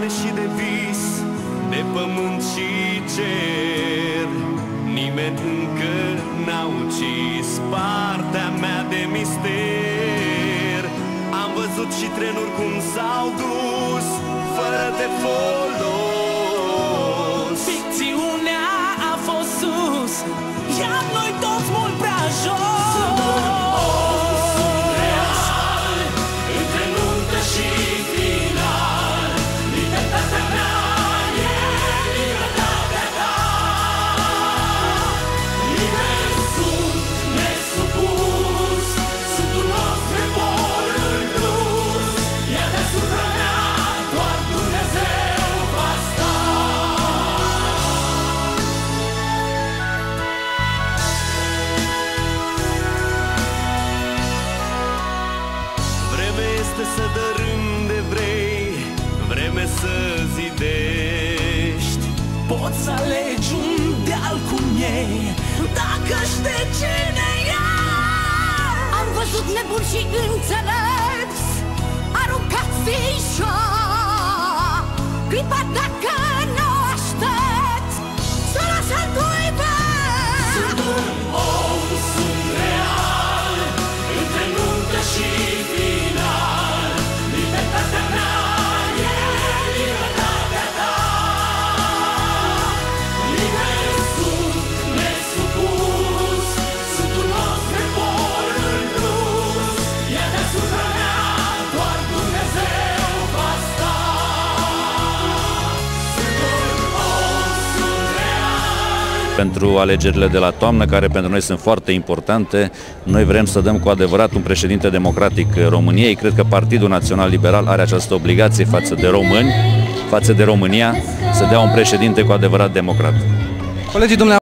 carne și de vis, de pământ și cer. Nimeni încă n-a ucis partea mea de mister. Am văzut și trenuri cum s-au dus fără de folos. Ficțiunea a fost sus, iar noi toți mult prea jos. Să dărâm de vrei, vreme să zidești. Poți să alegi un deal cum ei, dacă știi cine e. Am văzut nebuni și înțelepți aruncați fișa. Clipa dacă nu aștepți, să lași al cuiva. Sunt un om, sunt real, între nuntă și final. Libertatea mea e libertatea ta. Liber sunt, nesupus, sunt un os de pol în plus. E deasupra mea, doar Dumnezeu va sta. Sunt un om, sunt real. Pentru alegerile de la toamnă, care pentru noi sunt foarte importante, noi vrem să dăm cu adevărat un președinte democratic României. Cred că Partidul Național Liberal are această obligație față de români, față de România, să dea un președinte cu adevărat democrat. Colegii